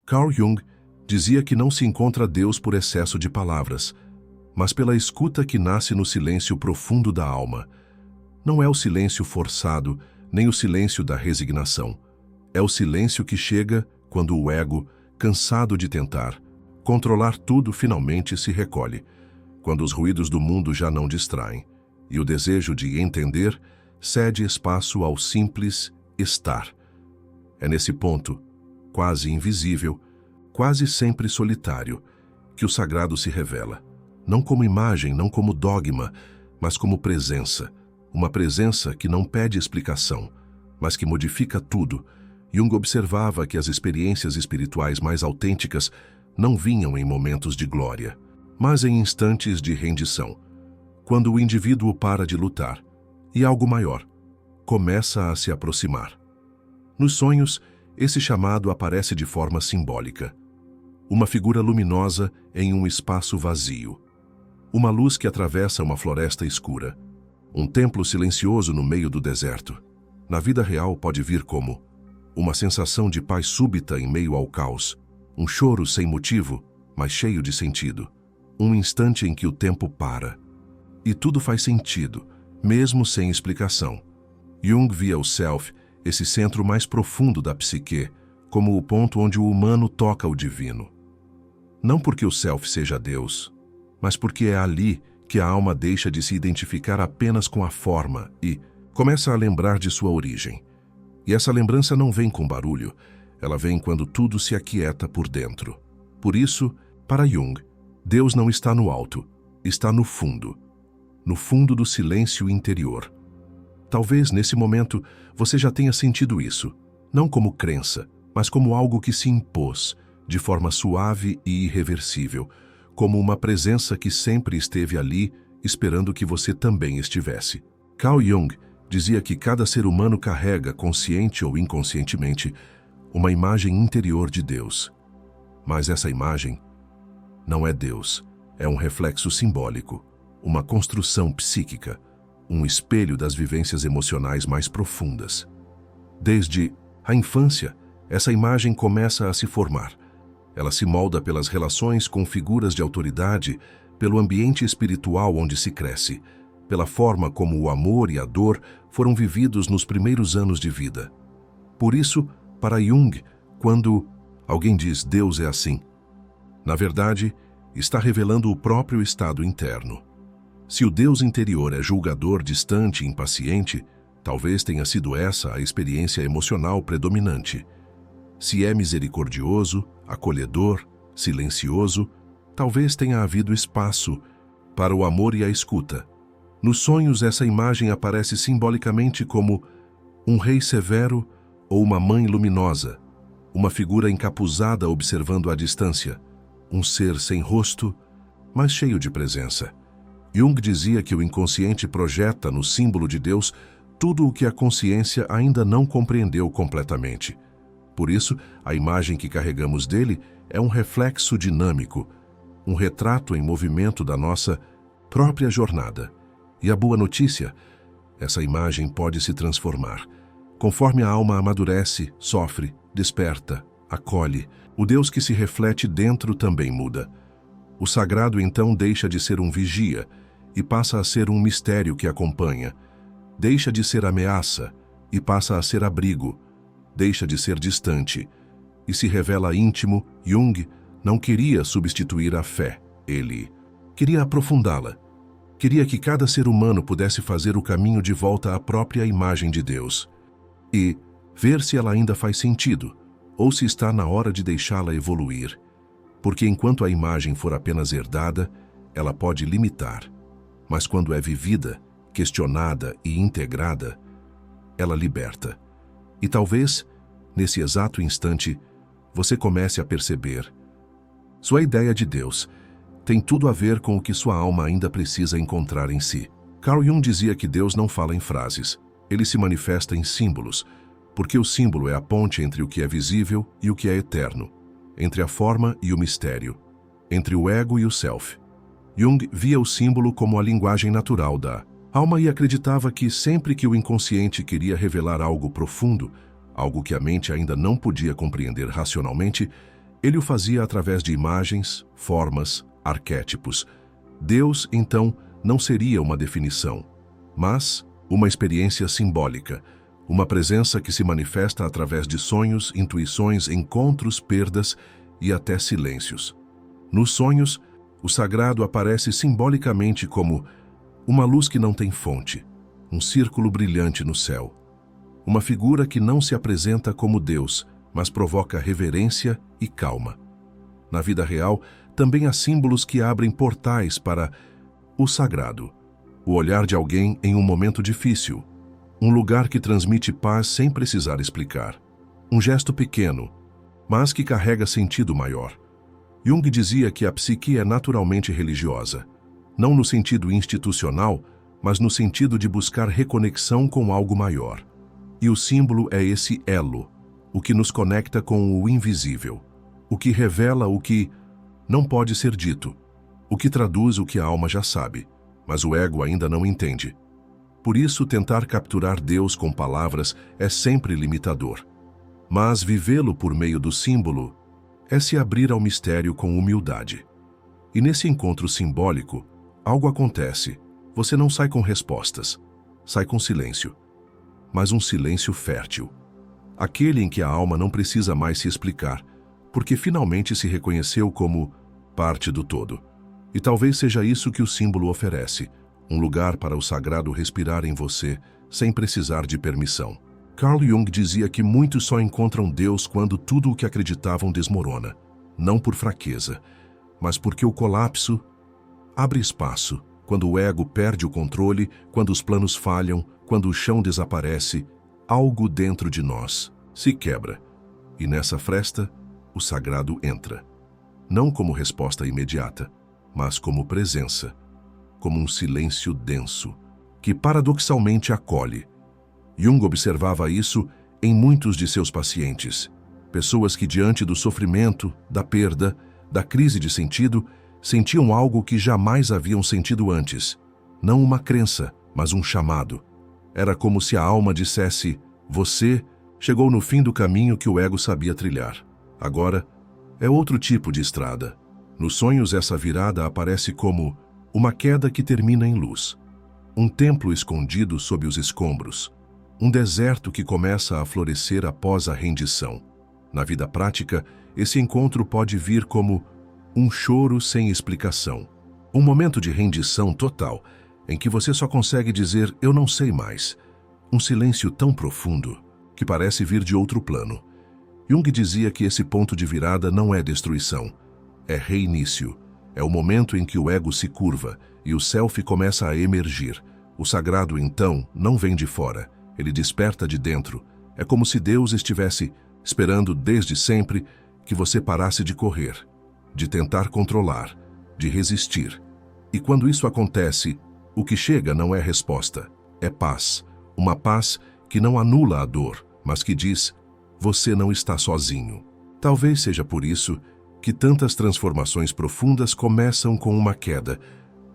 Carl Jung dizia que não se encontra Deus por excesso de palavras, mas pela escuta que nasce no silêncio profundo da alma. Não é o silêncio forçado, nem o silêncio da resignação. É o silêncio que chega quando o ego, cansado de tentar controlar tudo, finalmente se recolhe, quando os ruídos do mundo já não distraem, e o desejo de entender cede espaço ao simples estar. É nesse ponto, quase invisível, quase sempre solitário, que o sagrado se revela, não como imagem, não como dogma, mas como presença, uma presença que não pede explicação, mas que modifica tudo. Jung observava que as experiências espirituais mais autênticas não vinham em momentos de glória, mas em instantes de rendição, quando o indivíduo para de lutar e algo maior começa a se aproximar. Nos sonhos, esse chamado aparece de forma simbólica. Uma figura luminosa em um espaço vazio. Uma luz que atravessa uma floresta escura. Um templo silencioso no meio do deserto. Na vida real pode vir como uma sensação de paz súbita em meio ao caos. Um choro sem motivo, mas cheio de sentido. Um instante em que o tempo para. E tudo faz sentido, mesmo sem explicação. Jung via o Self, esse centro mais profundo da psique, como o ponto onde o humano toca o divino. Não porque o Self seja Deus, mas porque é ali que a alma deixa de se identificar apenas com a forma e começa a lembrar de sua origem. E essa lembrança não vem com barulho, ela vem quando tudo se aquieta por dentro. Por isso, para Jung, Deus não está no alto, está no fundo do silêncio interior. Talvez, nesse momento, você já tenha sentido isso, não como crença, mas como algo que se impôs, de forma suave e irreversível, como uma presença que sempre esteve ali, esperando que você também estivesse. Carl Jung dizia que cada ser humano carrega, consciente ou inconscientemente, uma imagem interior de Deus. Mas essa imagem não é Deus, é um reflexo simbólico, uma construção psíquica, um espelho das vivências emocionais mais profundas. Desde a infância, essa imagem começa a se formar. Ela se molda pelas relações com figuras de autoridade, pelo ambiente espiritual onde se cresce, pela forma como o amor e a dor foram vividos nos primeiros anos de vida. Por isso, para Jung, quando alguém diz Deus é assim, na verdade, está revelando o próprio estado interno. Se o Deus interior é julgador, distante e impaciente, talvez tenha sido essa a experiência emocional predominante. Se é misericordioso, acolhedor, silencioso, talvez tenha havido espaço para o amor e a escuta. Nos sonhos, essa imagem aparece simbolicamente como um rei severo ou uma mãe luminosa, uma figura encapuzada observando à distância, um ser sem rosto, mas cheio de presença. Jung dizia que o inconsciente projeta no símbolo de Deus tudo o que a consciência ainda não compreendeu completamente. Por isso, a imagem que carregamos dele é um reflexo dinâmico, um retrato em movimento da nossa própria jornada. E a boa notícia, essa imagem pode se transformar. Conforme a alma amadurece, sofre, desperta, acolhe, o Deus que se reflete dentro também muda. O sagrado então deixa de ser um vigia e passa a ser um mistério que acompanha. Deixa de ser ameaça e passa a ser abrigo. Deixa de ser distante e se revela íntimo. Jung não queria substituir a fé, ele queria aprofundá-la. Queria que cada ser humano pudesse fazer o caminho de volta à própria imagem de Deus e ver se ela ainda faz sentido ou se está na hora de deixá-la evoluir. Porque enquanto a imagem for apenas herdada, ela pode limitar. Mas quando é vivida, questionada e integrada, ela liberta. E talvez, nesse exato instante, você comece a perceber. Sua ideia de Deus tem tudo a ver com o que sua alma ainda precisa encontrar em si. Carl Jung dizia que Deus não fala em frases, ele se manifesta em símbolos, porque o símbolo é a ponte entre o que é visível e o que é eterno, entre a forma e o mistério, entre o ego e o self. Jung via o símbolo como a linguagem natural da alma e acreditava que sempre que o inconsciente queria revelar algo profundo, algo que a mente ainda não podia compreender racionalmente, Ele o fazia através de imagens, formas, arquétipos. Deus, então, não seria uma definição, mas uma experiência simbólica, uma presença que se manifesta através de sonhos, intuições, encontros, perdas e até silêncios. Nos sonhos, o sagrado aparece simbolicamente como uma luz que não tem fonte, um círculo brilhante no céu, uma figura que não se apresenta como Deus, mas provoca reverência e calma. Na vida real, também há símbolos que abrem portais para o sagrado, o olhar de alguém em um momento difícil, um lugar que transmite paz sem precisar explicar, um gesto pequeno, mas que carrega sentido maior. Jung dizia que a psique é naturalmente religiosa, não no sentido institucional, mas no sentido de buscar reconexão com algo maior. E o símbolo é esse elo, o que nos conecta com o invisível, o que revela o que não pode ser dito, o que traduz o que a alma já sabe, mas o ego ainda não entende. Por isso, tentar capturar Deus com palavras é sempre limitador. Mas vivê-lo por meio do símbolo é se abrir ao mistério com humildade. E nesse encontro simbólico, algo acontece. Você não sai com respostas, sai com silêncio. Mas um silêncio fértil. Aquele em que a alma não precisa mais se explicar, porque finalmente se reconheceu como parte do todo. E talvez seja isso que o símbolo oferece, um lugar para o sagrado respirar em você, sem precisar de permissão. Carl Jung dizia que muitos só encontram Deus quando tudo o que acreditavam desmorona, não por fraqueza, mas porque o colapso abre espaço, quando o ego perde o controle, quando os planos falham, quando o chão desaparece, algo dentro de nós se quebra, e nessa fresta, o sagrado entra. Não como resposta imediata, mas como presença, como um silêncio denso, que paradoxalmente acolhe. Jung observava isso em muitos de seus pacientes, pessoas que diante do sofrimento, da perda, da crise de sentido, sentiam algo que jamais haviam sentido antes, não uma crença, mas um chamado. Era como se a alma dissesse, você chegou no fim do caminho que o ego sabia trilhar. Agora, é outro tipo de estrada. Nos sonhos, essa virada aparece como uma queda que termina em luz. Um templo escondido sob os escombros. Um deserto que começa a florescer após a rendição. Na vida prática, esse encontro pode vir como um choro sem explicação. Um momento de rendição total, em que você só consegue dizer, eu não sei mais. Um silêncio tão profundo, que parece vir de outro plano. Jung dizia que esse ponto de virada não é destruição, é reinício. É o momento em que o ego se curva e o self começa a emergir. O sagrado, então, não vem de fora, ele desperta de dentro. É como se Deus estivesse esperando desde sempre que você parasse de correr, de tentar controlar, de resistir. E quando isso acontece, o que chega não é resposta, é paz. Uma paz que não anula a dor, mas que diz, você não está sozinho. Talvez seja por isso que tantas transformações profundas começam com uma queda,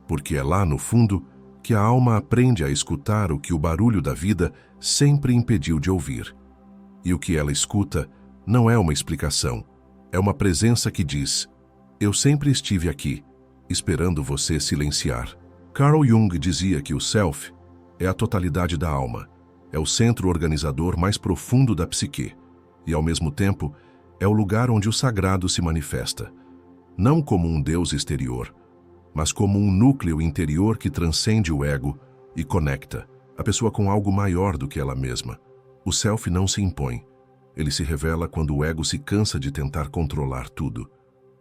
porque é lá no fundo que a alma aprende a escutar o que o barulho da vida sempre impediu de ouvir. E o que ela escuta não é uma explicação, é uma presença que diz, eu sempre estive aqui, esperando você silenciar. Carl Jung dizia que o self é a totalidade da alma, é o centro organizador mais profundo da psique, e ao mesmo tempo é o lugar onde o sagrado se manifesta, não como um Deus exterior, mas como um núcleo interior que transcende o ego e conecta a pessoa com algo maior do que ela mesma. O self não se impõe, ele se revela quando o ego se cansa de tentar controlar tudo,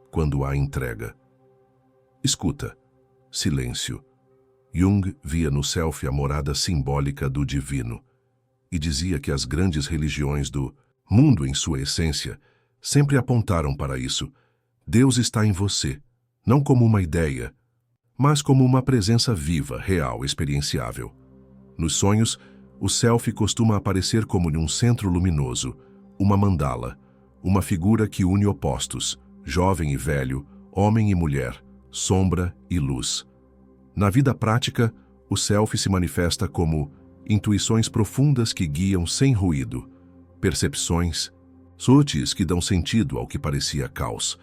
quando há entrega. Escuta, silêncio. Jung via no self a morada simbólica do divino e dizia que as grandes religiões do mundo em sua essência sempre apontaram para isso. Deus está em você, não como uma ideia, mas como uma presença viva, real, experienciável. Nos sonhos, o self costuma aparecer como num centro luminoso, uma mandala, uma figura que une opostos, jovem e velho, homem e mulher, sombra e luz. Na vida prática, o self se manifesta como intuições profundas que guiam sem ruído, percepções, sutis que dão sentido ao que parecia caos.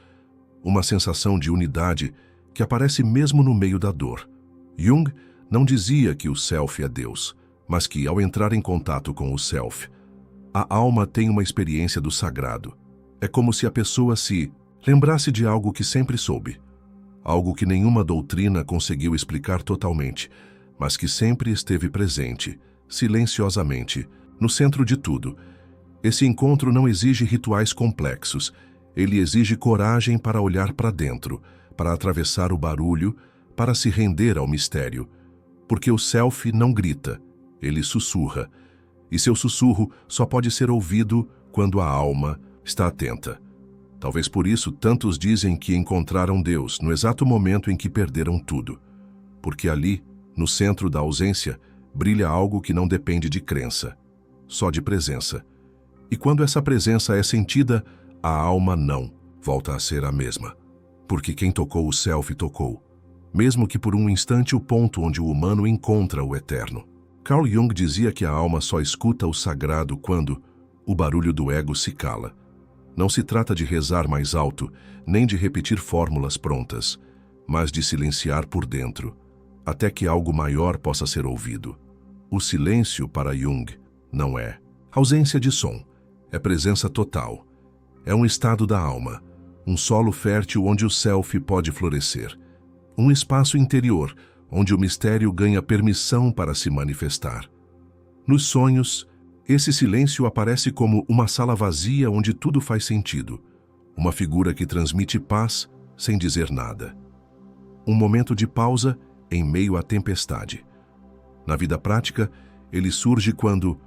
Uma sensação de unidade que aparece mesmo no meio da dor. Jung não dizia que o self é Deus, mas que, ao entrar em contato com o self, a alma tem uma experiência do sagrado. É como se a pessoa se lembrasse de algo que sempre soube, algo que nenhuma doutrina conseguiu explicar totalmente, mas que sempre esteve presente, silenciosamente, no centro de tudo. Esse encontro não exige rituais complexos, ele exige coragem para olhar para dentro, para atravessar o barulho, para se render ao mistério. Porque o self não grita, ele sussurra, e seu sussurro só pode ser ouvido quando a alma está atenta. Talvez por isso tantos dizem que encontraram Deus no exato momento em que perderam tudo. Porque ali, no centro da ausência, brilha algo que não depende de crença, só de presença. E quando essa presença é sentida, a alma não volta a ser a mesma. Porque quem tocou o self tocou, mesmo que por um instante o ponto onde o humano encontra o eterno. Carl Jung dizia que a alma só escuta o sagrado quando o barulho do ego se cala. Não se trata de rezar mais alto, nem de repetir fórmulas prontas, mas de silenciar por dentro, até que algo maior possa ser ouvido. O silêncio, para Jung, não é ausência de som, é presença total. É um estado da alma, um solo fértil onde o self pode florescer. Um espaço interior, onde o mistério ganha permissão para se manifestar. Nos sonhos, esse silêncio aparece como uma sala vazia onde tudo faz sentido, uma figura que transmite paz sem dizer nada. Um momento de pausa em meio à tempestade. Na vida prática, ele surge quando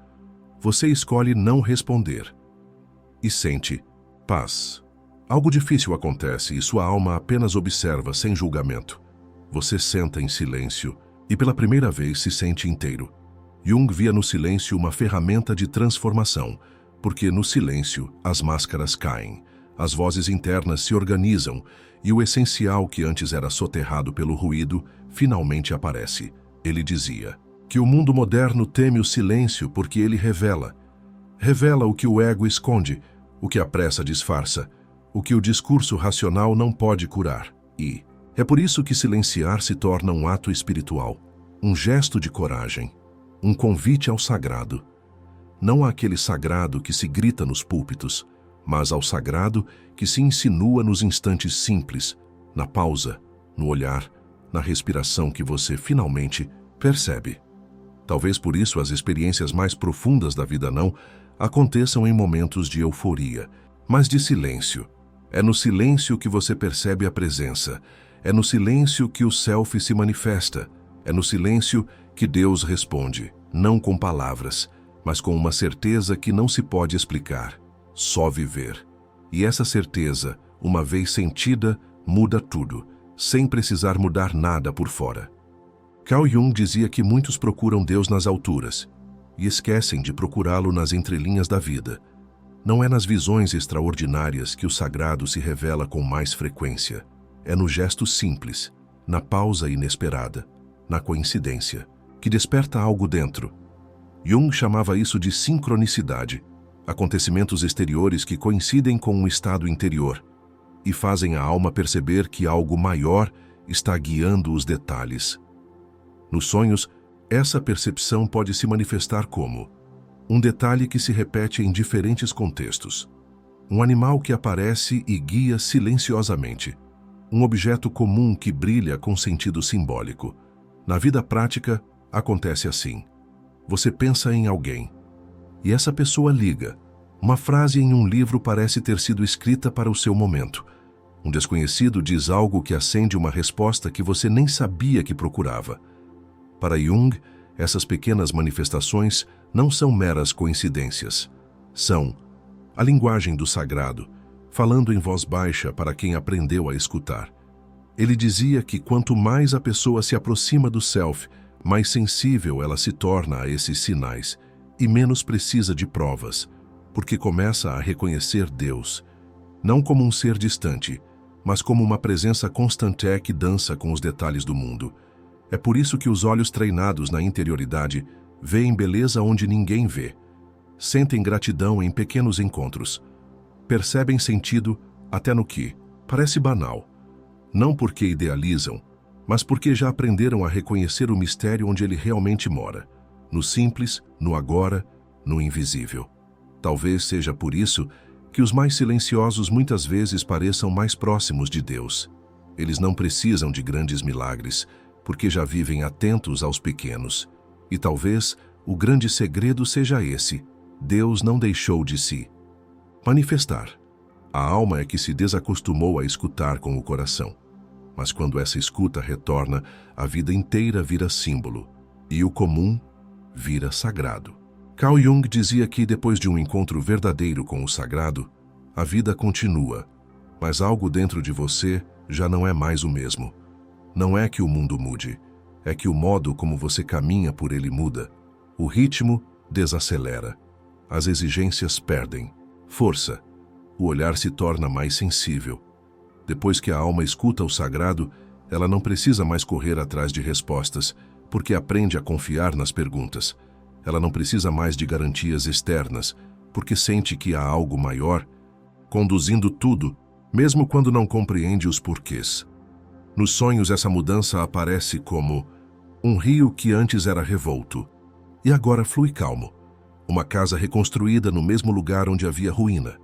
você escolhe não responder e sente paz. Algo difícil acontece e sua alma apenas observa sem julgamento. Você senta em silêncio e pela primeira vez se sente inteiro. Jung via no silêncio uma ferramenta de transformação, porque no silêncio as máscaras caem, as vozes internas se organizam e o essencial que antes era soterrado pelo ruído finalmente aparece. Ele dizia que o mundo moderno teme o silêncio porque ele revela o que o ego esconde, o que a pressa disfarça, o que o discurso racional não pode curar. E é por isso que silenciar se torna um ato espiritual, um gesto de coragem, um convite ao sagrado. Não àquele sagrado que se grita nos púlpitos, mas ao sagrado que se insinua nos instantes simples, na pausa, no olhar, na respiração que você finalmente percebe. Talvez por isso as experiências mais profundas da vida não aconteçam em momentos de euforia, mas de silêncio. É no silêncio que você percebe a presença. É no silêncio que o self se manifesta. É no silêncio que Deus responde, não com palavras, mas com uma certeza que não se pode explicar, só viver. E essa certeza, uma vez sentida, muda tudo, sem precisar mudar nada por fora. Carl Jung dizia que muitos procuram Deus nas alturas e esquecem de procurá-lo nas entrelinhas da vida. Não é nas visões extraordinárias que o sagrado se revela com mais frequência. É no gesto simples, na pausa inesperada, na coincidência, que desperta algo dentro. Jung chamava isso de sincronicidade, acontecimentos exteriores que coincidem com um estado interior e fazem a alma perceber que algo maior está guiando os detalhes. Nos sonhos, essa percepção pode se manifestar como um detalhe que se repete em diferentes contextos, um animal que aparece e guia silenciosamente, um objeto comum que brilha com sentido simbólico. Na vida prática, acontece assim. Você pensa em alguém, e essa pessoa liga. Uma frase em um livro parece ter sido escrita para o seu momento. Um desconhecido diz algo que acende uma resposta que você nem sabia que procurava. Para Jung, essas pequenas manifestações não são meras coincidências. São a linguagem do sagrado, falando em voz baixa para quem aprendeu a escutar. Ele dizia que quanto mais a pessoa se aproxima do self, mais sensível ela se torna a esses sinais e menos precisa de provas, porque começa a reconhecer Deus, não como um ser distante, mas como uma presença constante que dança com os detalhes do mundo. É por isso que os olhos treinados na interioridade veem beleza onde ninguém vê, sentem gratidão em pequenos encontros, percebem sentido até no que parece banal, não porque idealizam, mas porque já aprenderam a reconhecer o mistério onde ele realmente mora, no simples, no agora, no invisível. Talvez seja por isso que os mais silenciosos muitas vezes pareçam mais próximos de Deus. Eles não precisam de grandes milagres, porque já vivem atentos aos pequenos. E talvez o grande segredo seja esse: Deus não deixou de se manifestar. A alma é que se desacostumou a escutar com o coração. Mas quando essa escuta retorna, a vida inteira vira símbolo, e o comum vira sagrado. Carl Jung dizia que depois de um encontro verdadeiro com o sagrado, a vida continua, mas algo dentro de você já não é mais o mesmo. Não é que o mundo mude, é que o modo como você caminha por ele muda. O ritmo desacelera, as exigências perdem força, o olhar se torna mais sensível. Depois que a alma escuta o sagrado, ela não precisa mais correr atrás de respostas, porque aprende a confiar nas perguntas. Ela não precisa mais de garantias externas, porque sente que há algo maior conduzindo tudo, mesmo quando não compreende os porquês. Nos sonhos, essa mudança aparece como um rio que antes era revolto e agora flui calmo, uma casa reconstruída no mesmo lugar onde havia ruína,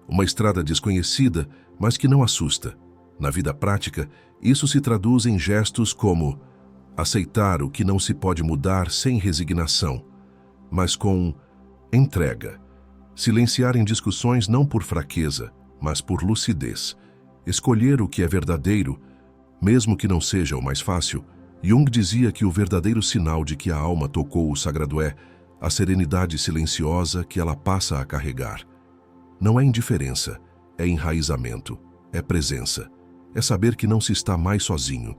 uma estrada desconhecida, mas que não assusta. Na vida prática, isso se traduz em gestos como aceitar o que não se pode mudar sem resignação, mas com entrega. Silenciar em discussões não por fraqueza, mas por lucidez. Escolher o que é verdadeiro, mesmo que não seja o mais fácil. Jung dizia que o verdadeiro sinal de que a alma tocou o sagrado é a serenidade silenciosa que ela passa a carregar. Não é indiferença, é enraizamento, é presença. É saber que não se está mais sozinho,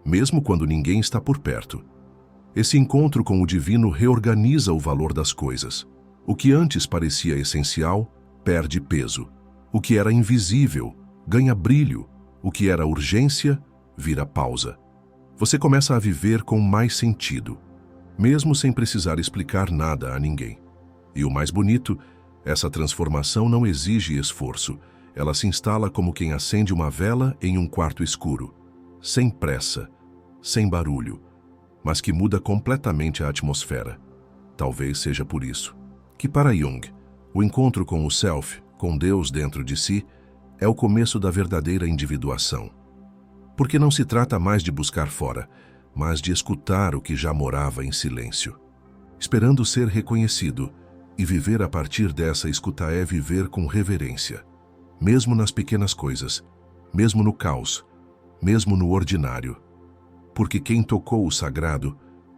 mesmo quando ninguém está por perto. Esse encontro com o divino reorganiza o valor das coisas. O que antes parecia essencial, perde peso. O que era invisível, ganha brilho. O que era urgência, vira pausa. Você começa a viver com mais sentido, mesmo sem precisar explicar nada a ninguém. E o mais bonito, essa transformação não exige esforço. Ela se instala como quem acende uma vela em um quarto escuro, sem pressa, sem barulho, mas que muda completamente a atmosfera. Talvez seja por isso que, para Jung, o encontro com o Self, com Deus dentro de si, é o começo da verdadeira individuação. Porque não se trata mais de buscar fora, mas de escutar o que já morava em silêncio, esperando ser reconhecido, e viver a partir dessa escuta é viver com reverência, mesmo nas pequenas coisas, mesmo no caos, mesmo no ordinário. Porque quem tocou o sagrado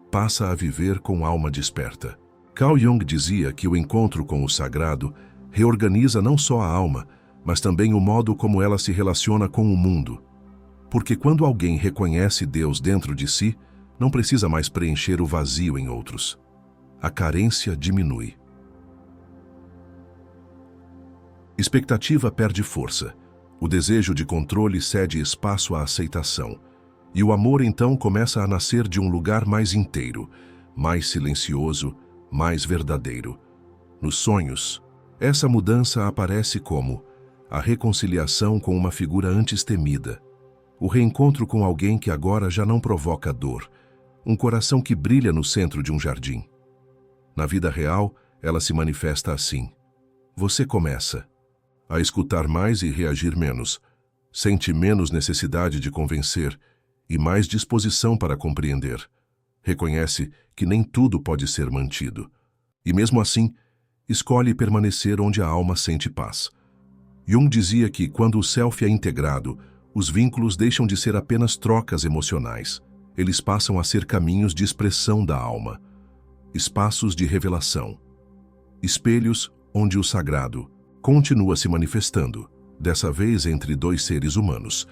passa a viver com alma desperta. Carl Jung dizia que o encontro com o sagrado reorganiza não só a alma, mas também o modo como ela se relaciona com o mundo. Porque quando alguém reconhece Deus dentro de si, não precisa mais preencher o vazio em outros. A carência diminui. Expectativa perde força. O desejo de controle cede espaço à aceitação. E o amor então começa a nascer de um lugar mais inteiro, mais silencioso, mais verdadeiro. Nos sonhos, essa mudança aparece como a reconciliação com uma figura antes temida, o reencontro com alguém que agora já não provoca dor, um coração que brilha no centro de um jardim. Na vida real, ela se manifesta assim. Você começa a escutar mais e reagir menos, sente menos necessidade de convencer e mais disposição para compreender. Reconhece que nem tudo pode ser mantido. E mesmo assim, escolhe permanecer onde a alma sente paz. Jung dizia que quando o Self é integrado, os vínculos deixam de ser apenas trocas emocionais. Eles passam a ser caminhos de expressão da alma, espaços de revelação, espelhos onde o sagrado continua se manifestando, dessa vez entre dois seres humanos.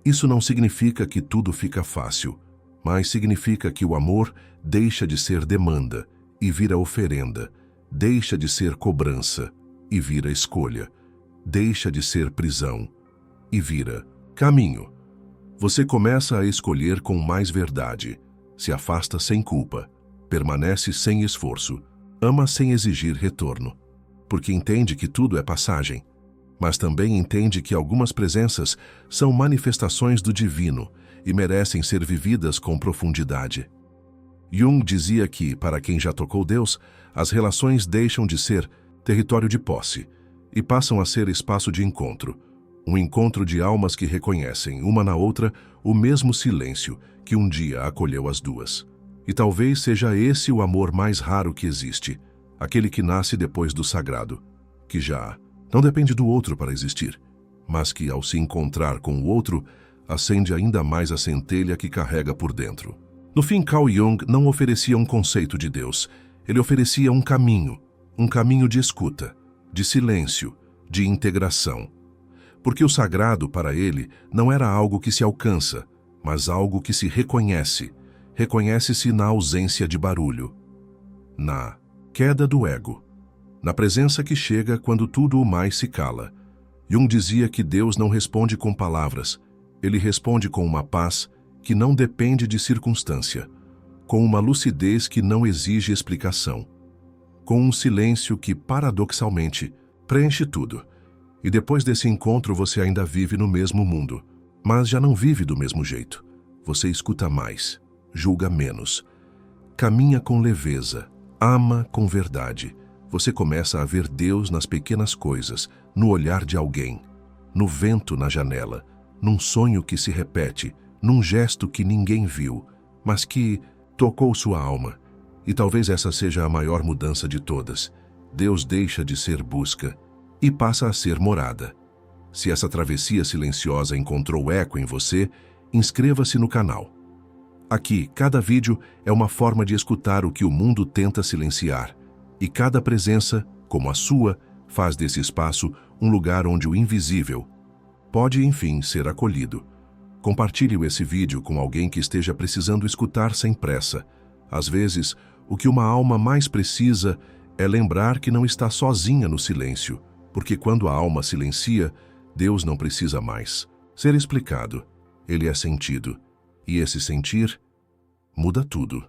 Isso não significa que tudo fica fácil, mas significa que o amor deixa de ser demanda e vira oferenda, deixa de ser cobrança e vira escolha, deixa de ser prisão e vira caminho. Você começa a escolher com mais verdade, se afasta sem culpa, permanece sem esforço, ama sem exigir retorno, porque entende que tudo é passagem, mas também entende que algumas presenças são manifestações do divino e merecem ser vividas com profundidade. Jung dizia que, para quem já tocou Deus, as relações deixam de ser território de posse e passam a ser espaço de encontro, um encontro de almas que reconhecem, uma na outra, o mesmo silêncio que um dia acolheu as duas. E talvez seja esse o amor mais raro que existe, aquele que nasce depois do sagrado, que já não depende do outro para existir, mas que, ao se encontrar com o outro, acende ainda mais a centelha que carrega por dentro. No fim, Carl Jung não oferecia um conceito de Deus, ele oferecia um caminho de escuta, de silêncio, de integração. Porque o sagrado, para ele, não era algo que se alcança, mas algo que se reconhece. Reconhece-se na ausência de barulho, na queda do ego, na presença que chega quando tudo o mais se cala. Jung dizia que Deus não responde com palavras, ele responde com uma paz que não depende de circunstância, com uma lucidez que não exige explicação, com um silêncio que, paradoxalmente, preenche tudo. E depois desse encontro você ainda vive no mesmo mundo, mas já não vive do mesmo jeito. Você escuta mais, julga menos, caminha com leveza, ama com verdade. Você começa a ver Deus nas pequenas coisas, no olhar de alguém, no vento na janela, num sonho que se repete, num gesto que ninguém viu, mas que tocou sua alma. E talvez essa seja a maior mudança de todas. Deus deixa de ser busca e passa a ser morada. Se essa travessia silenciosa encontrou eco em você, inscreva-se no canal. Aqui, cada vídeo é uma forma de escutar o que o mundo tenta silenciar, e cada presença, como a sua, faz desse espaço um lugar onde o invisível pode, enfim, ser acolhido. Compartilhe esse vídeo com alguém que esteja precisando escutar sem pressa. Às vezes, o que uma alma mais precisa é lembrar que não está sozinha no silêncio, porque quando a alma silencia, Deus não precisa mais ser explicado. Ele é sentido, e esse sentir muda tudo.